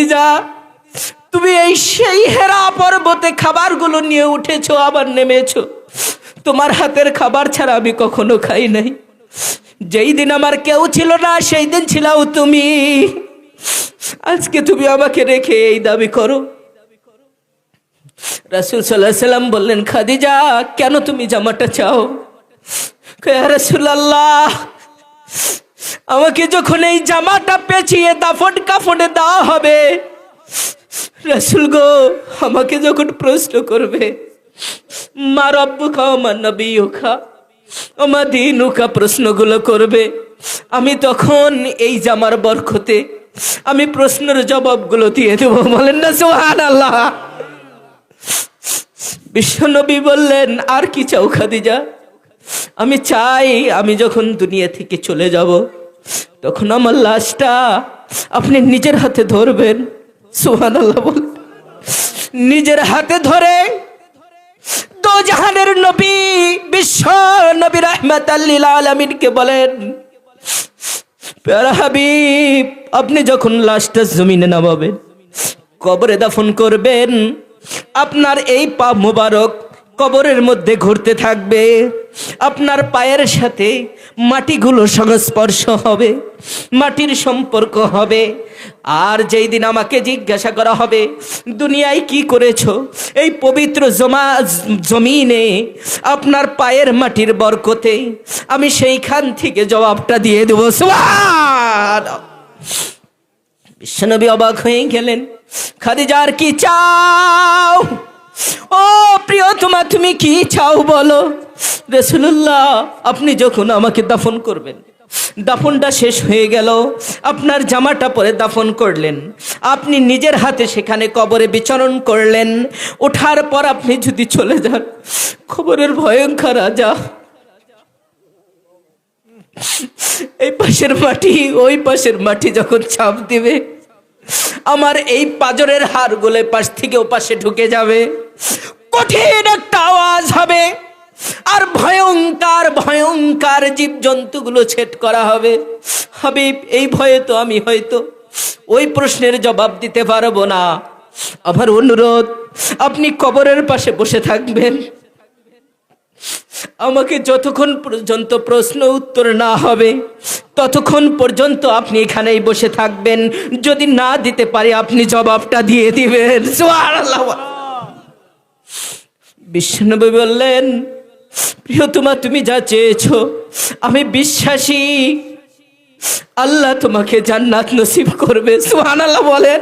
খাদিজা, তুমি এই সেই হেরা পর্বতে খাবারগুলো নিয়ে উঠেছো, আবার নেমেছো। তোমার হাতের খাবার ছাড়া আমি কখনো খাই নাই। যেই দিন আমার কেউ ছিল না, সেই দিন ছিলাও তুমি। আজকে তুমি আমাকে রেখে এই দাবি করো। রাসূল সাল্লাল্লাহু আলাইহি সাল্লাম বললেন, খাদিজা, কেন তুমি জামাটা চাও? ইয়া রাসূলুল্লাহ, আমাকে যখন এই জামাটা পেঁচিয়ে দাফন কাফনে দেওয়া হবে, রাসূল গো, আমাকে যখন প্রশ্ন করবে মা রব্বুকা ওয়া মা নবিয়ুকা ওয়া মা দীনুকা, প্রশ্নগুলো করবে, আমি তখন এই জামার বরকতে আমি প্রশ্নের জবাবগুলো দিয়ে দেব। বলেন না সুবহানাল্লাহ। বিশ্বনবী বললেন, আর কি চাও খাদিজা? আমি চাই আমি যখন দুনিয়া থেকে চলে যাব, তখন আমার লাশটা আপনি নিজের হাতে ধরবেন। সুবহানাল্লাহ বল। নিজের হাতে ধরে দো জাহানের নবী বিশ্ব নবী রাহমাতাল লিল আলামিনকে বলেন, প্যারা হাবিব, আপনি যখন লাশটা জমিনে নামাবেন, কবরে দাফন করবেন, আপনার এই পা মোবারক কবরের মধ্যে ঘুরতে থাকবে, আপনার পায়ের সাথে মাটিগুলো সংস্পর্শ হবে, মাটির সম্পর্ক হবে। আর যেই দিন আমাকে জিজ্ঞাসা করা হবে দুনিয়ায় কি করেছো, এই পবিত্র জমিনে আপনার পায়ের মাটির বরকতে আমি সেইখান থেকে জবাবটা দিয়ে দেবো। সুবহানাল্লাহ। বিশ্বনবী অবাক হয়ে গেলেন, খাদিজা, আর কি চাও? ও প্রিয়তমা, তুমি কি চাও বলো। রাসূলুল্লাহ, আপনি যখন আমাকে দাফন করবেন, দাফনটা শেষ হয়ে গেল, আপনার জামাটা পরে দাফন করলেন, আপনি নিজের হাতে সেখানে কবরে বিচরণ করলেন, ওঠার পর আপনি যদি চলে যান, কবরের ভয়ঙ্কর রাজা এই পাশের মাটি ওই পাশের মাটি যখন চাপ দিবে, আমার এই পাজরের হাড়গুলো পাশ থেকে ও পাশে ঢুকে যাবে, কঠিন একটা আওয়াজ হবে, আর ভয়ঙ্কর ভয়ঙ্কর জীবজন্তুগুলো ছেদ করা হবে। হাবিব, এই ভয়ে তো আমি হয়তো ওই প্রশ্নের জবাব দিতে পারবো না। আমার অনুরোধ, আপনি কবরের পাশে বসে থাকবেন, আমাকে যতক্ষণ পর্যন্ত প্রশ্ন উত্তর না হবে ততক্ষণ পর্যন্ত আপনি এখানেই বসে থাকবেন। যদি না দিতে পারে আপনি জবাবটা দিয়ে দিবেন। সুবহানাল্লাহ। বিশ্বনবী বললেন, প্রিয়তমা, তুমি যা চেয়েছো আমি বিশ্বাসী, আল্লাহ তোমাকে জান্নাত নসিব করবে। সুবহানাল্লাহ বলেন।